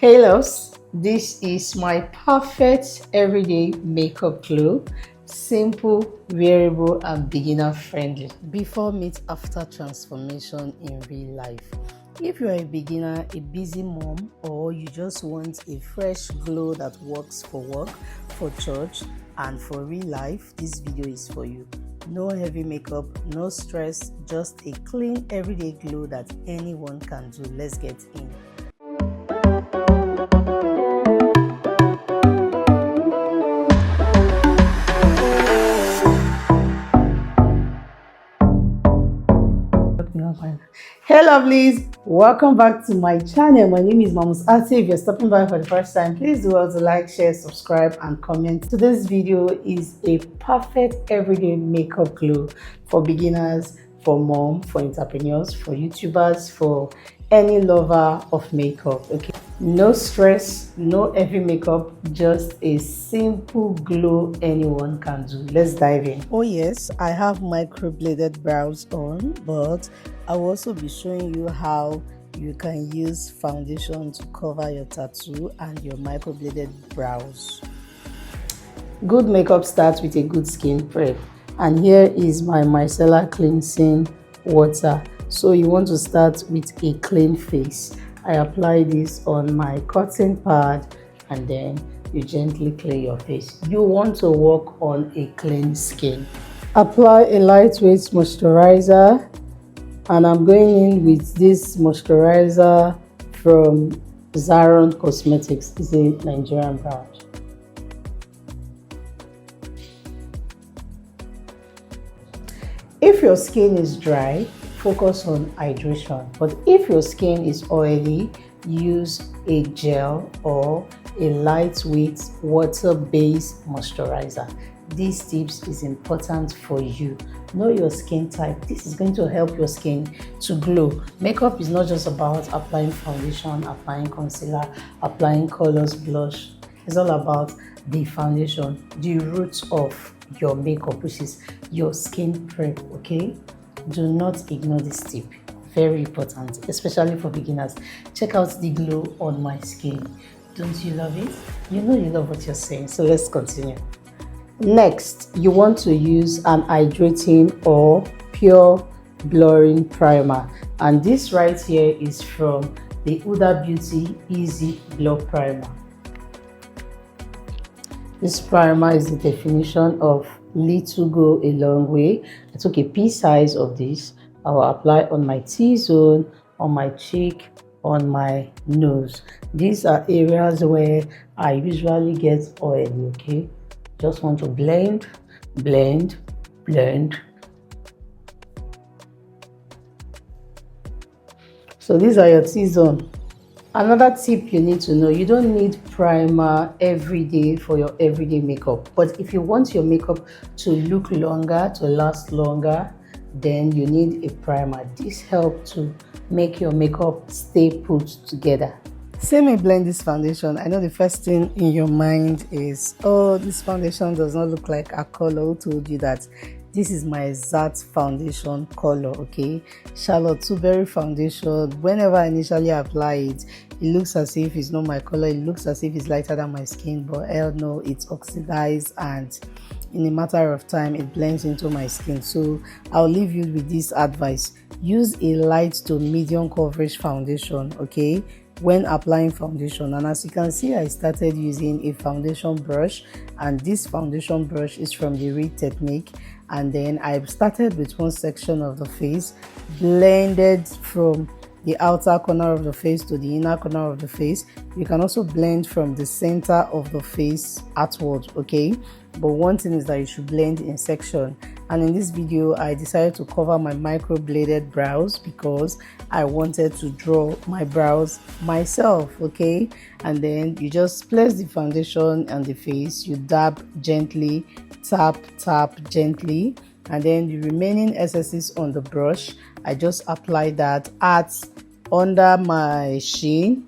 Hey loves, this is my perfect everyday makeup glow. Simple, wearable, and beginner friendly. Before meet after transformation in real life. If you're a beginner, a busy mom, or you just want a fresh glow that works for work, for church, and for real life, this video is for you. No heavy makeup, no stress, just a clean everyday glow that anyone can do. Let's get in. Hey lovelies, welcome back to my channel. My name is Ateymamus. If you're stopping by for the first time, please do also like, share, subscribe, and comment. Today's video is a perfect everyday makeup glow for beginners, for mom, for entrepreneurs, for YouTubers, for any lover of makeup. Okay, no stress, no heavy makeup, just a simple glow anyone can do. Let's dive in. Oh yes, I have microbladed brows on, but I will also be showing you how you can use foundation to cover your tattoo and your microbladed brows. Good makeup starts with a good skin prep, and here is my micellar cleansing water. So you want to start with a clean face. I apply this on my cotton pad and then you gently clear your face. You want to work on a clean skin. Apply a lightweight moisturizer, and I'm going in with this moisturizer from Zaron Cosmetics. It's a Nigerian brand. If your skin is dry, focus on hydration. But if your skin is oily, use a gel or a lightweight water-based moisturizer. These tips is important for you. Know your skin type. This is going to help your skin to glow. Makeup is not just about applying foundation, applying concealer, applying colors, blush. It's all about the foundation, the roots of your makeup, which is your skin prep. Okay, do not ignore this tip. Very important, especially for beginners. Check out the glow on my skin. Don't you love it? You know you love what you're saying. So let's continue. Next, you want to use an hydrating or pure blurring primer, and this right here is from the Huda Beauty Easy Blur Primer. This primer is the definition of little go a long way. I took a pea size of this. I will apply on my T-zone, on my cheek, on my nose. These are areas where I usually get oily. Okay, just want to blend, blend, blend. So these are your T-zone. Another tip you need to know, you don't need primer every day for your everyday makeup. But if you want your makeup to look longer, to last longer, then you need a primer. This helps to make your makeup stay put together. Say me blend this foundation. I know the first thing in your mind is, oh, this foundation does not look like a color. Who told you that? This is my exact foundation color. Okay, Charlotte Tilbury foundation. Whenever I initially apply it, it looks as if it's not my color. It looks as if it's lighter than my skin, but hell no, it's oxidized, and in a matter of time it blends into my skin. So I'll leave you with this advice: use a light to medium coverage foundation, okay, when applying foundation. And as you can see, I started using a foundation brush, and this foundation brush is from the Reed technique. And then I started with one section of the face, blended from the outer corner of the face to the inner corner of the face. You can also blend from the center of the face outward, okay, but one thing is that you should blend in section. And in this video I decided to cover my microbladed brows because I wanted to draw my brows myself, okay. And then you just place the foundation on the face, you dab gently, tap gently, and then the remaining excesses on the brush, I just apply that under my chin,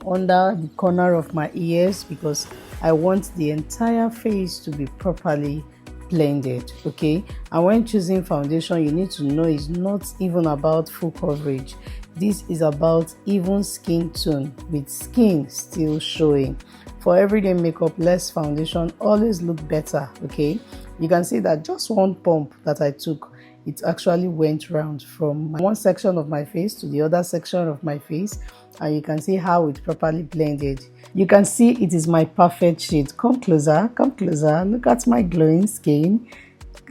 under the corner of my ears, because I want the entire face to be properly blended, okay. And when choosing foundation, you need to know it's not even about full coverage. This is about even skin tone with skin still showing. For everyday makeup, less foundation always look better. Okay, you can see that just one pump that I took, it actually went round from one section of my face to the other section of my face, and you can see how it properly blended. You can see it is my perfect shade. Come closer, look at my glowing skin.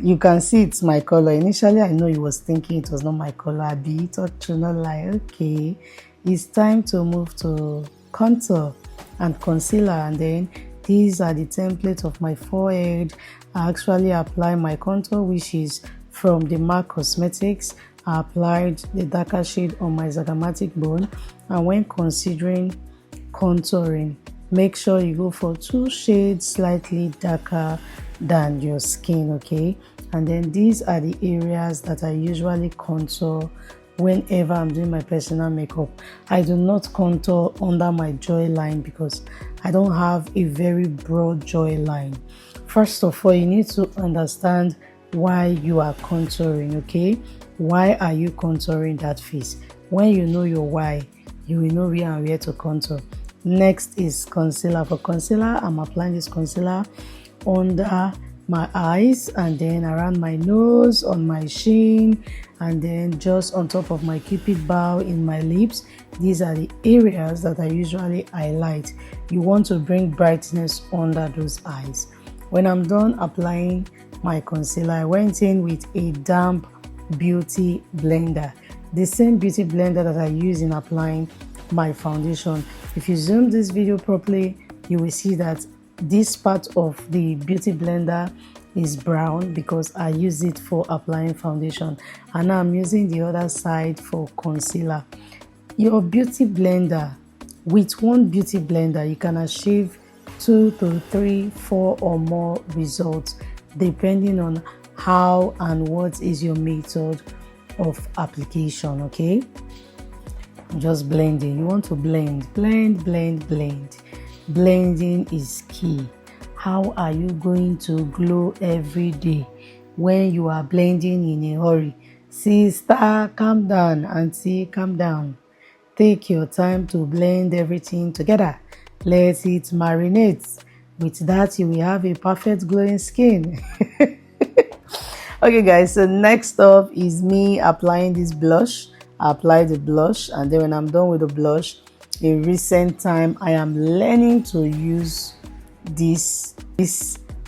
You can see it's my color. Initially I know you was thinking it was not my color. I be thought to not lie. Okay, it's time to move to contour and concealer, and then these are the templates of my forehead. I actually apply my contour, which is from the MAC Cosmetics. I applied the darker shade on my zygomatic bone, and when considering contouring, make sure you go for 2 shades slightly darker than your skin. Okay, and then these are the areas that I usually contour whenever I'm doing my personal makeup. I do not contour under my jawline because I don't have a very broad jawline. First of all, you need to understand why you are contouring. Okay, why are you contouring that face? When you know your why, you will know where and where to contour. Next is concealer. For concealer, I'm applying this concealer under my eyes, and then around my nose, on my chin, and then just on top of my cupid bow in my lips. These are the areas that I usually highlight. You want to bring brightness under those eyes. When I'm done applying my concealer, I went in with a damp beauty blender, the same beauty blender that I use in applying my foundation. If you zoom this video properly, you will see that this part of the beauty blender is brown because I use it for applying foundation, and now I'm using the other side for concealer. Your beauty blender, with one beauty blender you can achieve 2 to 3, 4 or more results depending on how and what is your method of application. Okay, just blending. You want to blend. Blending is key. How are you going to glow every day when you are blending in a hurry? Sister, calm down. Auntie, calm down. Take your time to blend everything together. Let it marinate. With that, you will have a perfect glowing skin. Okay guys, so next up is me applying this blush. I apply the blush, and then when I'm done with the blush, in recent time I am learning to use this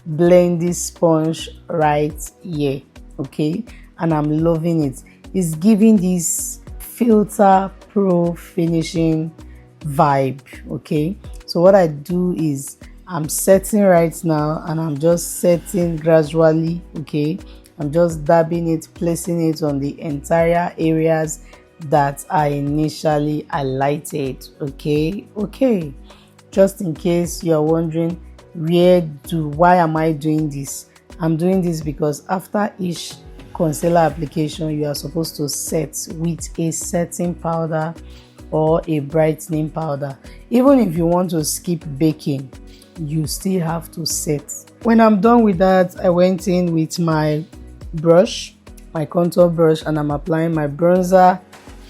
blending sponge right here. Okay, and I'm loving it. It's giving this filter pro finishing vibe. Okay, so what I do is I'm setting right now, and I'm just setting gradually. Okay, I'm just dabbing it, placing it on the entire areas that I initially highlighted. Okay, just in case you're wondering why am I doing this, I'm doing this because after each concealer application you are supposed to set with a setting powder or a brightening powder. Even if you want to skip baking, you still have to set. When I'm done with that, I went in with my brush, my contour brush, and I'm applying my bronzer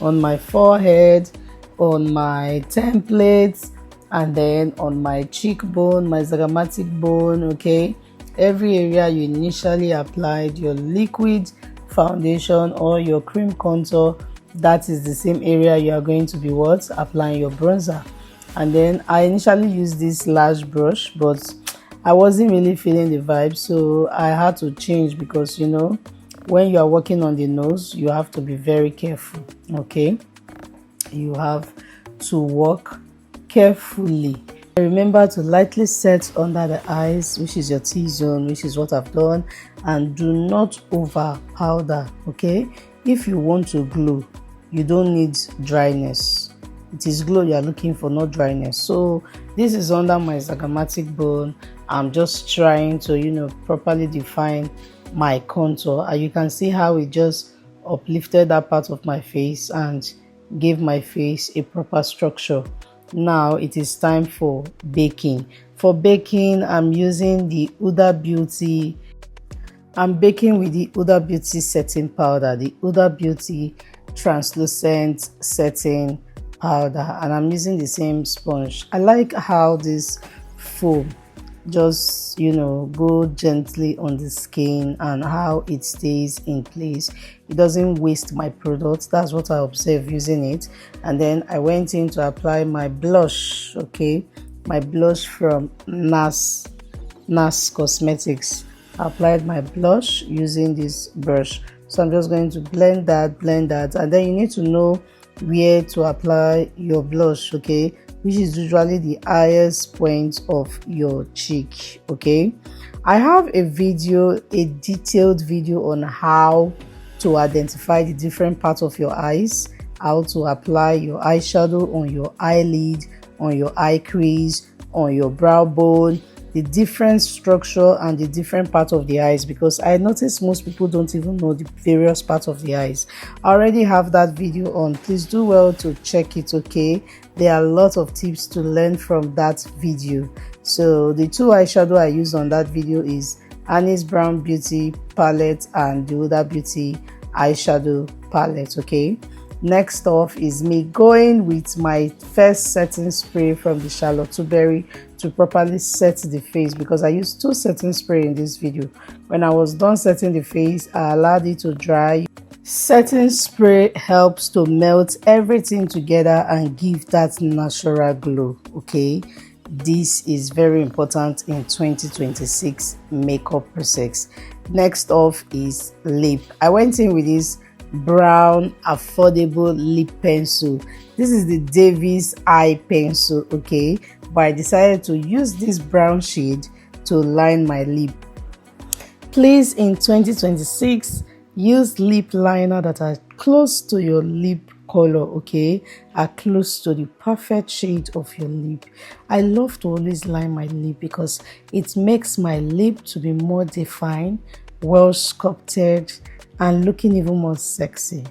on my forehead, on my templates, and then on my cheekbone, my zygomatic bone. Okay, every area you initially applied your liquid foundation or your cream contour, that is the same area you are going to be applying your bronzer. And then I initially used this large brush, but I wasn't really feeling the vibe, so I had to change because you know, when you are working on the nose, you have to be very careful. Okay, you have to work carefully. Remember to lightly set under the eyes, which is your T-zone, which is what I've done, and do not over powder. Okay, if you want to glow, you don't need dryness. It is glow you are looking for, not dryness. So this is under my zygomatic bone. I'm just trying to, you know, properly define my contour, and you can see how it just uplifted that part of my face and gave my face a proper structure. Now it is time for baking. For baking, I'm using the Huda Beauty. I'm baking with the Huda Beauty setting powder, the Huda Beauty translucent setting powder, and I'm using the same sponge. I like how this foam just, you know, go gently on the skin and how it stays in place. It doesn't waste my product. That's what I observed using it. And then I went in to apply my blush. Okay, my blush from NARS Cosmetics. I applied my blush using this brush. So I'm just going to blend that, and then you need to know where to apply your blush, okay, which is usually the highest point of your cheek. Okay, I have a detailed video on how to identify the different parts of your eyes, how to apply your eyeshadow on your eyelid, on your eye crease, on your brow bone, the different structure and the different parts of the eyes, because I notice most people don't even know the various parts of the eyes. I already have that video on. Please do well to check it. Okay, there are a lot of tips to learn from that video. So the two eyeshadow I used on that video is Annie's Brown Beauty palette and the Huda Beauty eyeshadow palette. Okay, next off is me going with my first setting spray from the Charlotte Tilbury to properly set the face, because I used 2 setting spray in this video. When I was done setting the face, I allowed it to dry. Setting spray helps to melt everything together and give that natural glow. Okay, this is very important in 2026 makeup process. Next off is lip. I went in with this brown affordable lip pencil. This is the Davis eye pencil. Okay, but I decided to use this brown shade to line my lip. Please, in 2026, use lip liner that are close to your lip color, okay, are close to the perfect shade of your lip. I love to always line my lip because it makes my lip to be more defined, well sculpted, and looking even more sexy.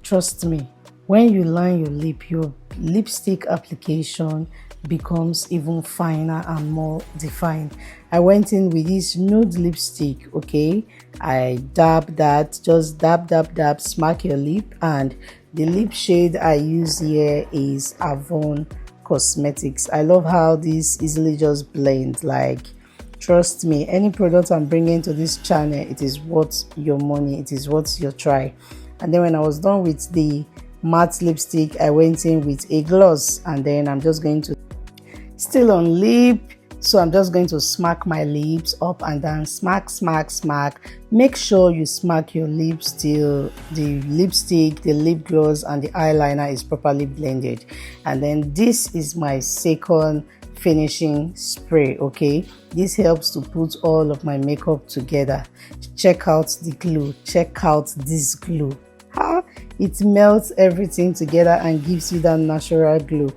Trust me, when you line your lip, your lipstick application becomes even finer and more defined. I went in with this nude lipstick. Okay, I dab that, just dab, smack your lip, and the lip shade I use here is Avon Cosmetics. I love how this easily just blends. Like, trust me, any product I'm bringing to this channel, it is worth your money, it is worth your try. And then when I was done with the matte lipstick, I went in with a gloss, and then I'm just going to, still on lip, so I'm just going to smack my lips up and down, smack. Make sure you smack your lips till the lipstick, the lip gloss, and the eyeliner is properly blended. And then this is my second finishing spray. Okay, this helps to put all of my makeup together. Check out the glue, check out this glue. It melts everything together and gives you that natural glow.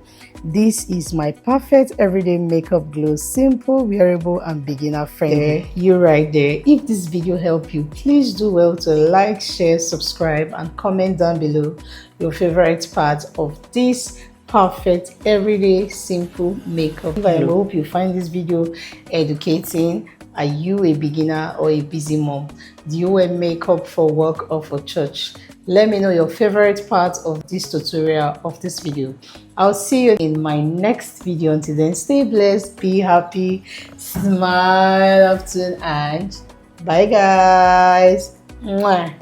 This is my perfect everyday makeup glow, simple, wearable, and beginner friendly. You right there. If this video helped you, please do well to like, share, subscribe, and comment down below your favorite part of this perfect everyday simple makeup glow. I hope you find this video educating. Are you a beginner or a busy mom? Do you wear makeup for work or for church? Let me know your favorite part of this tutorial, of this video. I'll see you in my next video. Until then, stay blessed, be happy, smile often, and bye guys. Mwah.